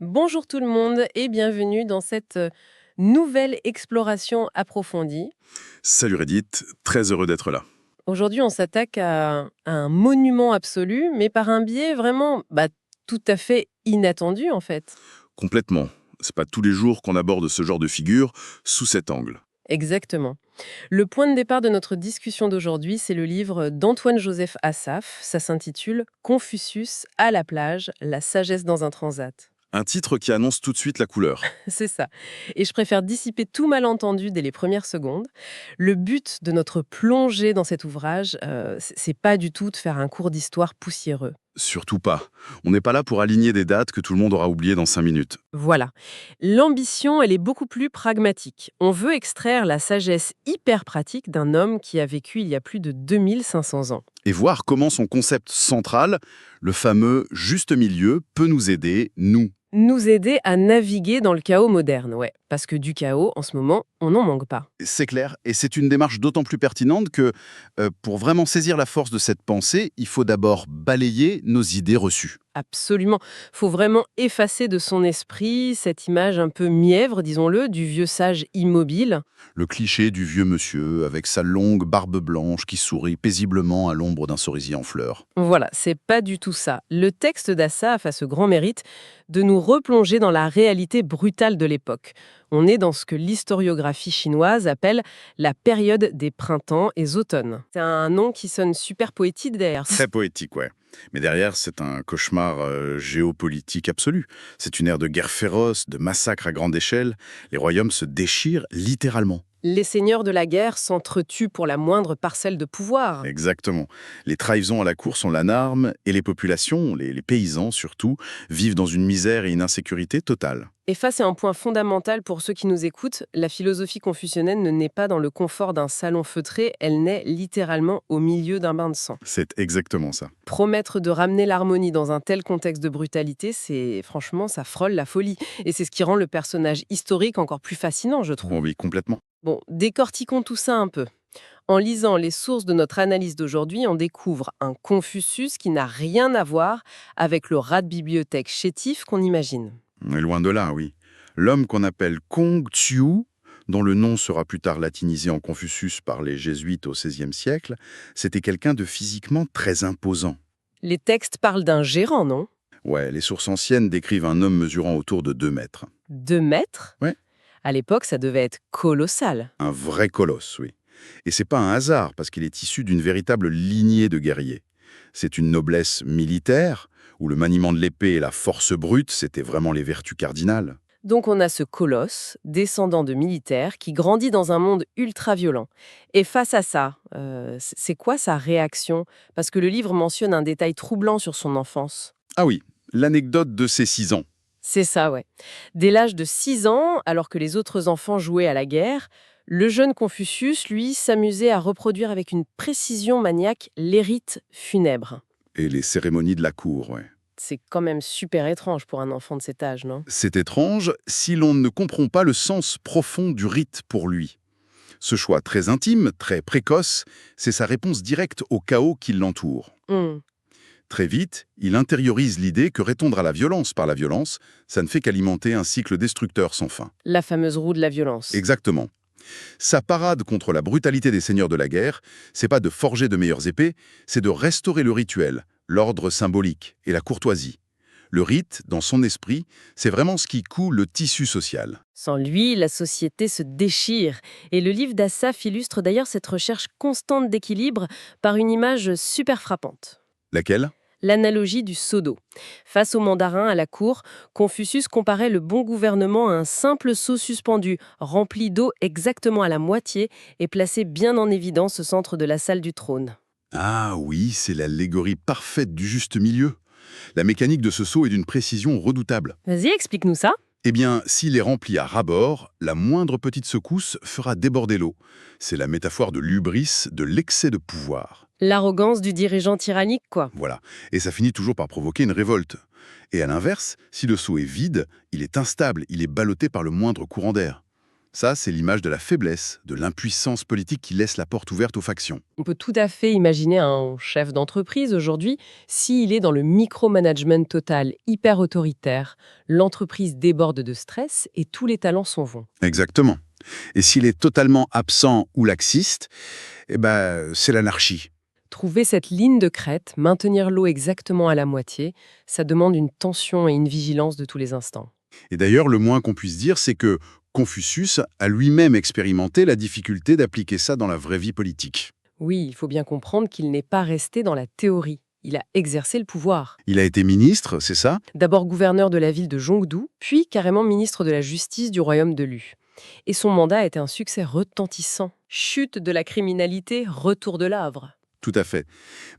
Bonjour tout le monde et bienvenue dans cette nouvelle exploration approfondie. Salut Reddit, très heureux d'être là. Aujourd'hui, on s'attaque à un monument absolu, mais par un biais vraiment tout à fait inattendu en fait. Complètement. C'est pas tous les jours qu'on aborde ce genre de figure sous cet angle. Exactement. Le point de départ de notre discussion d'aujourd'hui, c'est le livre d'Antoine-Joseph Assaf. Ça s'intitule Confucius à la plage, la sagesse dans un transat. Un titre qui annonce tout de suite la couleur. C'est ça. Et je préfère dissiper tout malentendu dès les premières secondes. Le but de notre plongée dans cet ouvrage, c'est pas du tout de faire un cours d'histoire poussiéreux. Surtout pas. On n'est pas là pour aligner des dates que tout le monde aura oubliées dans 5 minutes. Voilà. L'ambition, elle est beaucoup plus pragmatique. On veut extraire la sagesse hyper pratique d'un homme qui a vécu il y a plus de 2500 ans. Et voir comment son concept central, le fameux juste milieu, peut nous aider, nous. Nous aider à naviguer dans le chaos moderne, ouais. Parce que du chaos, en ce moment, on n'en manque pas. C'est clair, et c'est une démarche d'autant plus pertinente que, pour vraiment saisir la force de cette pensée, il faut d'abord balayer nos idées reçues. Absolument. Faut vraiment effacer de son esprit cette image un peu mièvre, disons-le, du vieux sage immobile. Le cliché du vieux monsieur avec sa longue barbe blanche qui sourit paisiblement à l'ombre d'un cerisier en fleurs. Voilà, c'est pas du tout ça. Le texte d'Assaf a ce grand mérite de nous replonger dans la réalité brutale de l'époque. On est dans ce que l'historiographie chinoise appelle la période des printemps et automnes. C'est un nom qui sonne super poétique d'ailleurs. Très poétique, ouais. Mais derrière, c'est un cauchemar géopolitique absolu. C'est une ère de guerre féroce, de massacres à grande échelle. Les royaumes se déchirent littéralement. Les seigneurs de la guerre s'entretuent pour la moindre parcelle de pouvoir. Exactement. Les trahisons à la cour sont l'alarme et les populations, les paysans surtout, vivent dans une misère et une insécurité totale. Et face à un point fondamental pour ceux qui nous écoutent, la philosophie confucianienne ne naît pas dans le confort d'un salon feutré, elle naît littéralement au milieu d'un bain de sang. C'est exactement ça. Promettre de ramener l'harmonie dans un tel contexte de brutalité, franchement, ça frôle la folie. Et c'est ce qui rend le personnage historique encore plus fascinant, je trouve. Bon, oui, complètement. Bon, décortiquons tout ça un peu. En lisant les sources de notre analyse d'aujourd'hui, on découvre un Confucius qui n'a rien à voir avec le rat de bibliothèque chétif qu'on imagine. On est loin de là, oui. L'homme qu'on appelle Kong Tsiu, dont le nom sera plus tard latinisé en Confucius par les jésuites au XVIe siècle, c'était quelqu'un de physiquement très imposant. Les textes parlent d'un gérant, non? Ouais, les sources anciennes décrivent un homme mesurant autour de 2 mètres. 2 mètres? Ouais. À l'époque, ça devait être colossal. Un vrai colosse, oui. Et c'est pas un hasard, parce qu'il est issu d'une véritable lignée de guerriers. C'est une noblesse militaire, où le maniement de l'épée et la force brute, c'était vraiment les vertus cardinales. Donc on a ce colosse, descendant de militaires, qui grandit dans un monde ultra-violent. Et face à ça, c'est quoi sa réaction? Parce que le livre mentionne un détail troublant sur son enfance. Ah oui, l'anecdote de ses 6 ans. C'est ça, ouais. Dès l'âge de 6 ans, alors que les autres enfants jouaient à la guerre, le jeune Confucius, lui, s'amusait à reproduire avec une précision maniaque les rites funèbres. Et les cérémonies de la cour, ouais. C'est quand même super étrange pour un enfant de cet âge, non? C'est étrange si l'on ne comprend pas le sens profond du rite pour lui. Ce choix très intime, très précoce, c'est sa réponse directe au chaos qui l'entoure. Hmm. Très vite, il intériorise l'idée que répondre à la violence par la violence, ça ne fait qu'alimenter un cycle destructeur sans fin. La fameuse roue de la violence. Exactement. Sa parade contre la brutalité des seigneurs de la guerre, c'est pas de forger de meilleures épées, c'est de restaurer le rituel, l'ordre symbolique et la courtoisie. Le rite, dans son esprit, c'est vraiment ce qui coule le tissu social. Sans lui, la société se déchire. Et le livre d'Assaf illustre d'ailleurs cette recherche constante d'équilibre par une image super frappante. Laquelle? L'analogie du seau d'eau. Face aux mandarins à la cour, Confucius comparait le bon gouvernement à un simple seau suspendu, rempli d'eau exactement à la moitié et placé bien en évidence au centre de la salle du trône. Ah oui, c'est l'allégorie parfaite du juste milieu. La mécanique de ce seau est d'une précision redoutable. Vas-y, explique-nous ça. Eh bien, s'il est rempli à ras-bord, la moindre petite secousse fera déborder l'eau. C'est la métaphore de l'hubris, de l'excès de pouvoir. L'arrogance du dirigeant tyrannique, quoi. Voilà. Et ça finit toujours par provoquer une révolte. Et à l'inverse, si le seau est vide, il est instable, il est ballotté par le moindre courant d'air. Ça, c'est l'image de la faiblesse, de l'impuissance politique qui laisse la porte ouverte aux factions. On peut tout à fait imaginer un chef d'entreprise aujourd'hui, s'il est dans le micromanagement total, hyper autoritaire, l'entreprise déborde de stress et tous les talents s'en vont. Exactement. Et s'il est totalement absent ou laxiste, c'est l'anarchie. Trouver cette ligne de crête, maintenir l'eau exactement à la moitié, ça demande une tension et une vigilance de tous les instants. Et d'ailleurs, le moins qu'on puisse dire, c'est que Confucius a lui-même expérimenté la difficulté d'appliquer ça dans la vraie vie politique. Oui, il faut bien comprendre qu'il n'est pas resté dans la théorie. Il a exercé le pouvoir. Il a été ministre, c'est ça? D'abord gouverneur de la ville de Zhongdu, puis carrément ministre de la Justice du royaume de Lu. Et son mandat a été un succès retentissant. Chute de la criminalité, retour de l'Havre. Tout à fait.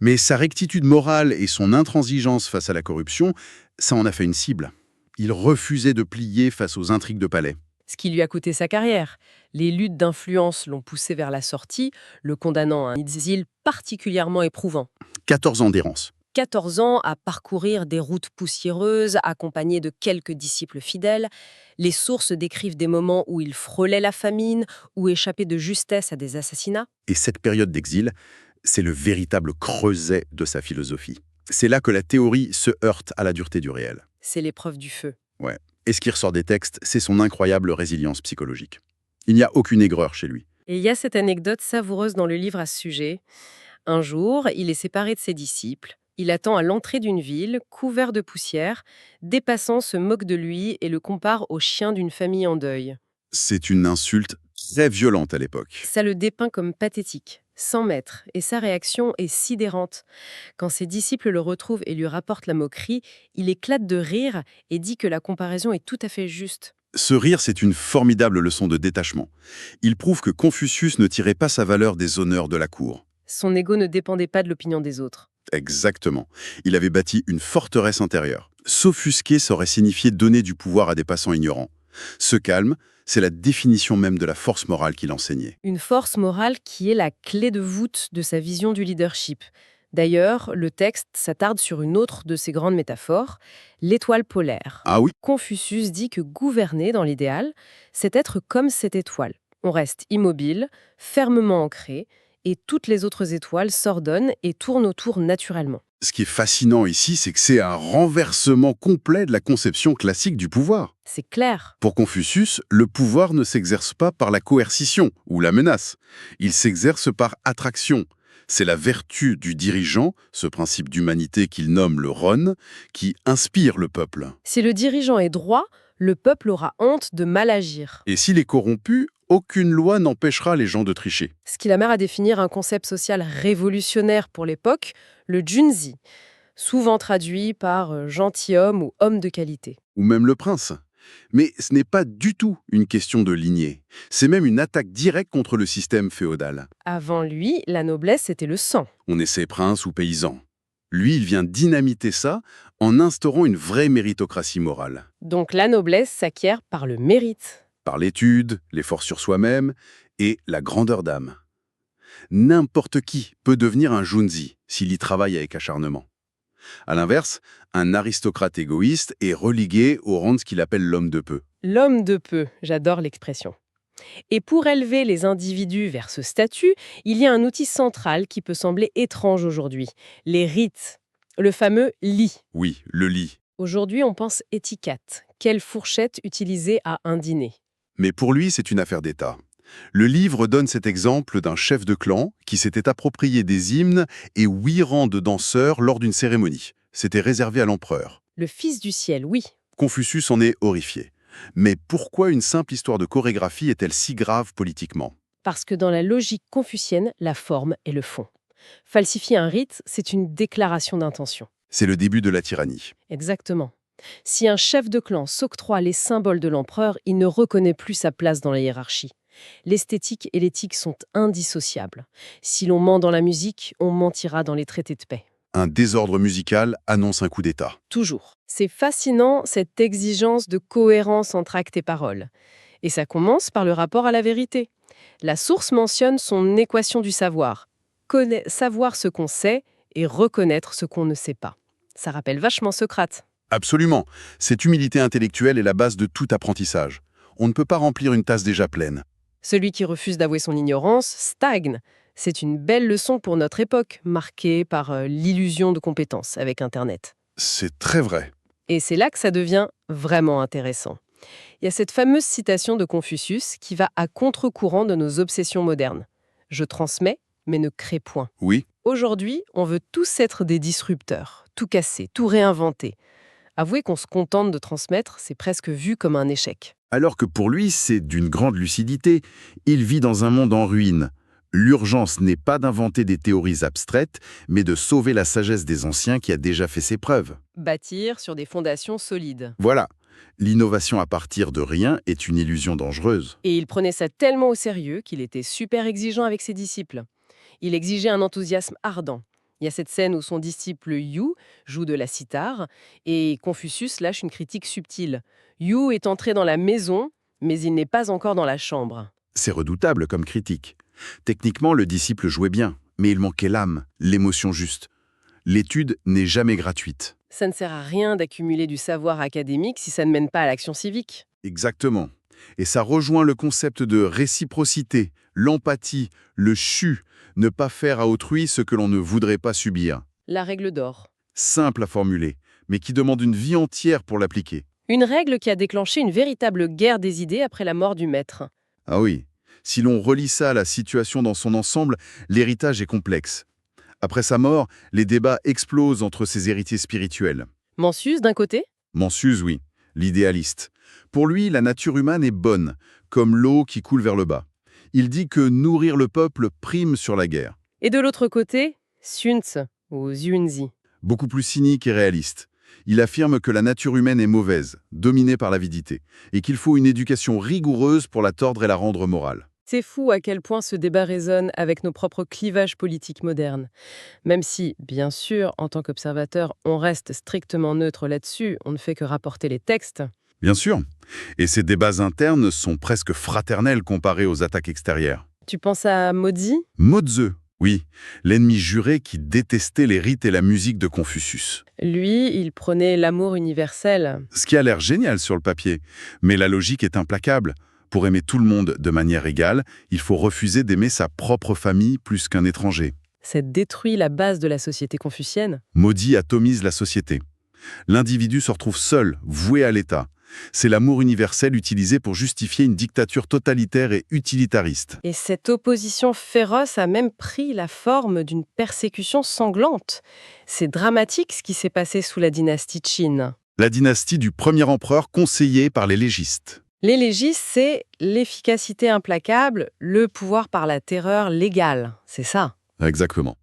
Mais sa rectitude morale et son intransigeance face à la corruption, ça en a fait une cible. Il refusait de plier face aux intrigues de palais. Ce qui lui a coûté sa carrière. Les luttes d'influence l'ont poussé vers la sortie, le condamnant à un exil particulièrement éprouvant. 14 ans d'errance. 14 ans à parcourir des routes poussiéreuses, accompagné de quelques disciples fidèles. Les sources décrivent des moments où il frôlait la famine, ou échappait de justesse à des assassinats. Et cette période d'exil, c'est le véritable creuset de sa philosophie. C'est là que la théorie se heurte à la dureté du réel. C'est l'épreuve du feu. Ouais. Et ce qui ressort des textes, c'est son incroyable résilience psychologique. Il n'y a aucune aigreur chez lui. Et il y a cette anecdote savoureuse dans le livre à ce sujet. Un jour, il est séparé de ses disciples. Il attend à l'entrée d'une ville, couvert de poussière. Des passants se moquent de lui et le comparent au chien d'une famille en deuil. C'est une insulte très violente à l'époque. Ça le dépeint comme pathétique, sans maître, et sa réaction est sidérante. Quand ses disciples le retrouvent et lui rapportent la moquerie, il éclate de rire et dit que la comparaison est tout à fait juste. Ce rire, c'est une formidable leçon de détachement. Il prouve que Confucius ne tirait pas sa valeur des honneurs de la cour. Son ego ne dépendait pas de l'opinion des autres. Exactement. Il avait bâti une forteresse intérieure. S'offusquer, ça aurait signifié donner du pouvoir à des passants ignorants. Ce calme, c'est la définition même de la force morale qu'il enseignait. Une force morale qui est la clé de voûte de sa vision du leadership. D'ailleurs, le texte s'attarde sur une autre de ses grandes métaphores, l'étoile polaire. Ah oui? Confucius dit que gouverner, dans l'idéal, c'est être comme cette étoile. On reste immobile, fermement ancré, et toutes les autres étoiles s'ordonnent et tournent autour naturellement. Ce qui est fascinant ici, c'est que c'est un renversement complet de la conception classique du pouvoir. C'est clair. Pour Confucius, le pouvoir ne s'exerce pas par la coercition ou la menace. Il s'exerce par attraction. C'est la vertu du dirigeant, ce principe d'humanité qu'il nomme le Ron, qui inspire le peuple. Si le dirigeant est droit, le peuple aura honte de mal agir. Et s'il est corrompu, aucune loi n'empêchera les gens de tricher. Ce qui l'amène à définir un concept social révolutionnaire pour l'époque, le junzi, souvent traduit par gentilhomme ou homme de qualité. Ou même le prince. Mais ce n'est pas du tout une question de lignée. C'est même une attaque directe contre le système féodal. Avant lui, la noblesse, c'était le sang. On essaie prince ou paysan. Lui, il vient dynamiter ça en instaurant une vraie méritocratie morale. Donc la noblesse s'acquiert par le mérite. Par l'étude, l'effort sur soi-même et la grandeur d'âme. N'importe qui peut devenir un junzi s'il y travaille avec acharnement. À l'inverse, un aristocrate égoïste est relégué au rang de ce qu'il appelle l'homme de peu. L'homme de peu, j'adore l'expression. Et pour élever les individus vers ce statut, il y a un outil central qui peut sembler étrange aujourd'hui, les rites, le fameux lit. Oui, le lit. Aujourd'hui, on pense étiquette. Quelle fourchette utiliser à un dîner? Mais pour lui, c'est une affaire d'État. Le livre donne cet exemple d'un chef de clan qui s'était approprié des hymnes et 8 rangs de danseurs lors d'une cérémonie. C'était réservé à l'empereur. Le fils du ciel, oui. Confucius en est horrifié. Mais pourquoi une simple histoire de chorégraphie est-elle si grave politiquement? Parce que dans la logique confucienne, la forme est le fond. Falsifier un rite, c'est une déclaration d'intention. C'est le début de la tyrannie. Exactement. Si un chef de clan s'octroie les symboles de l'empereur, il ne reconnaît plus sa place dans la hiérarchie. L'esthétique et l'éthique sont indissociables. Si l'on ment dans la musique, on mentira dans les traités de paix. Un désordre musical annonce un coup d'État. Toujours. C'est fascinant, cette exigence de cohérence entre actes et paroles. Et ça commence par le rapport à la vérité. La source mentionne son équation du savoir. Savoir ce qu'on sait et reconnaître ce qu'on ne sait pas. Ça rappelle vachement Socrate. Absolument. Cette humilité intellectuelle est la base de tout apprentissage. On ne peut pas remplir une tasse déjà pleine. Celui qui refuse d'avouer son ignorance stagne. C'est une belle leçon pour notre époque, marquée par l'illusion de compétence avec Internet. C'est très vrai. Et c'est là que ça devient vraiment intéressant. Il y a cette fameuse citation de Confucius qui va à contre-courant de nos obsessions modernes. « Je transmets, mais ne crée point ». Oui, Aujourd'hui, on veut tous être des disrupteurs, tout casser, tout réinventer. Avouer qu'on se contente de transmettre, c'est presque vu comme un échec. alors que pour lui, c'est d'une grande lucidité. Il vit dans un monde en ruine. L'urgence n'est pas d'inventer des théories abstraites, mais de sauver la sagesse des anciens qui a déjà fait ses preuves. Bâtir sur des fondations solides. Voilà. L'innovation à partir de rien est une illusion dangereuse. Et il prenait ça tellement au sérieux qu'il était super exigeant avec ses disciples. Il exigeait un enthousiasme ardent. Il y a cette scène où son disciple Yu joue de la cithare et Confucius lâche une critique subtile. Yu est entré dans la maison, mais il n'est pas encore dans la chambre. C'est redoutable comme critique. Techniquement, le disciple jouait bien, mais il manquait l'âme, l'émotion juste. L'étude n'est jamais gratuite. Ça ne sert à rien d'accumuler du savoir académique si ça ne mène pas à l'action civique. Exactement. Et ça rejoint le concept de réciprocité, l'empathie, le chu, ne pas faire à autrui ce que l'on ne voudrait pas subir. La règle d'or. Simple à formuler, mais qui demande une vie entière pour l'appliquer. Une règle qui a déclenché une véritable guerre des idées après la mort du maître. Ah oui, si l'on relie ça à la situation dans son ensemble, l'héritage est complexe. Après sa mort, les débats explosent entre ses héritiers spirituels. Mencius d'un côté, Mencius, oui, l'idéaliste. Pour lui, la nature humaine est bonne, comme l'eau qui coule vers le bas. Il dit que nourrir le peuple prime sur la guerre. et de l'autre côté, Sun Tzu ou Xuanzi. Beaucoup plus cynique et réaliste. Il affirme que la nature humaine est mauvaise, dominée par l'avidité, et qu'il faut une éducation rigoureuse pour la tordre et la rendre morale. C'est fou à quel point ce débat résonne avec nos propres clivages politiques modernes. Même si, bien sûr, en tant qu'observateur, on reste strictement neutre là-dessus, on ne fait que rapporter les textes. Bien sûr. Et ces débats internes sont presque fraternels comparés aux attaques extérieures. Tu penses à Maudit? Mo-Tzu, oui, l'ennemi juré qui détestait les rites et la musique de Confucius. Lui, il prônait l'amour universel. Ce qui a l'air génial sur le papier, mais la logique est implacable. Pour aimer tout le monde de manière égale, il faut refuser d'aimer sa propre famille plus qu'un étranger. Ça détruit la base de la société confucienne. Maudit atomise la société. L'individu se retrouve seul, voué à l'État. C'est l'amour universel utilisé pour justifier une dictature totalitaire et utilitariste. Et cette opposition féroce a même pris la forme d'une persécution sanglante. C'est dramatique ce qui s'est passé sous la dynastie Qin. La dynastie du premier empereur conseillé par les légistes. Les légistes, c'est l'efficacité implacable, le pouvoir par la terreur légale. C'est ça. Exactement.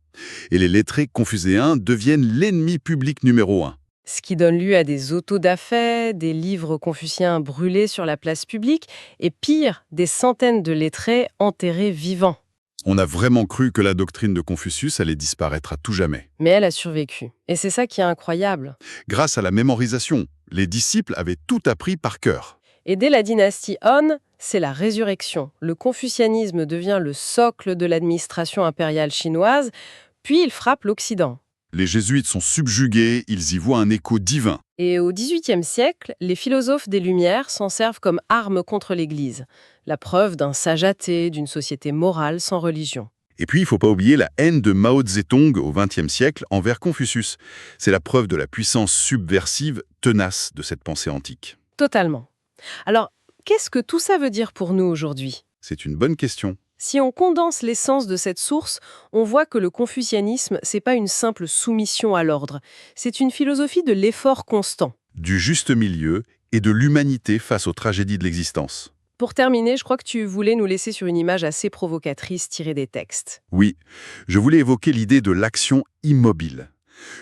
Et les lettrés confucéens deviennent l'ennemi public numéro 1. Ce qui donne lieu à des autodafés, des livres confuciens brûlés sur la place publique, et pire, des centaines de lettrés enterrés vivants. On a vraiment cru que la doctrine de Confucius allait disparaître à tout jamais. Mais elle a survécu. Et c'est ça qui est incroyable. Grâce à la mémorisation, les disciples avaient tout appris par cœur. Et dès la dynastie Han, c'est la résurrection. Le confucianisme devient le socle de l'administration impériale chinoise, puis il frappe l'Occident. Les jésuites sont subjugués, ils y voient un écho divin. Et au XVIIIe siècle, les philosophes des Lumières s'en servent comme arme contre l'Église. La preuve d'un sage athée, d'une société morale sans religion. Et puis, il ne faut pas oublier la haine de Mao Zedong au XXe siècle envers Confucius. C'est la preuve de la puissance subversive, tenace de cette pensée antique. Totalement. Alors, qu'est-ce que tout ça veut dire pour nous aujourd'hui ? C'est une bonne question. Si on condense l'essence de cette source, on voit que le confucianisme, c'est pas une simple soumission à l'ordre. C'est une philosophie de l'effort constant. Du juste milieu et de l'humanité face aux tragédies de l'existence. Pour terminer, je crois que tu voulais nous laisser sur une image assez provocatrice tirée des textes. Oui, je voulais évoquer l'idée de l'action immobile.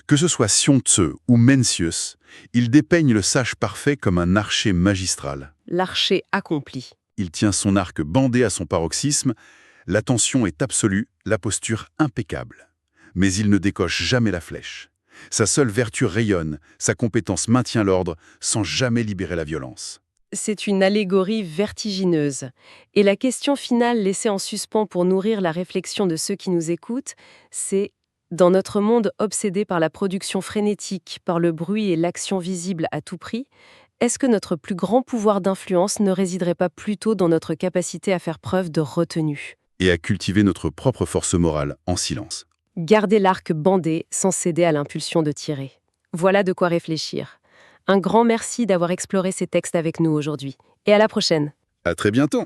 Que ce soit Sun Tzu ou Mencius, ils dépeignent le sage parfait comme un archer magistral. L'archer accompli. Il tient son arc bandé à son paroxysme, l'attention est absolue, la posture impeccable. Mais il ne décoche jamais la flèche. Sa seule vertu rayonne, sa compétence maintient l'ordre sans jamais libérer la violence. C'est une allégorie vertigineuse. Et la question finale laissée en suspens pour nourrir la réflexion de ceux qui nous écoutent, c'est dans notre monde obsédé par la production frénétique, par le bruit et l'action visible à tout prix, est-ce que notre plus grand pouvoir d'influence ne résiderait pas plutôt dans notre capacité à faire preuve de retenue? Et à cultiver notre propre force morale en silence. Garder l'arc bandé sans céder à l'impulsion de tirer. Voilà de quoi réfléchir. Un grand merci d'avoir exploré ces textes avec nous aujourd'hui. Et à la prochaine! À très bientôt!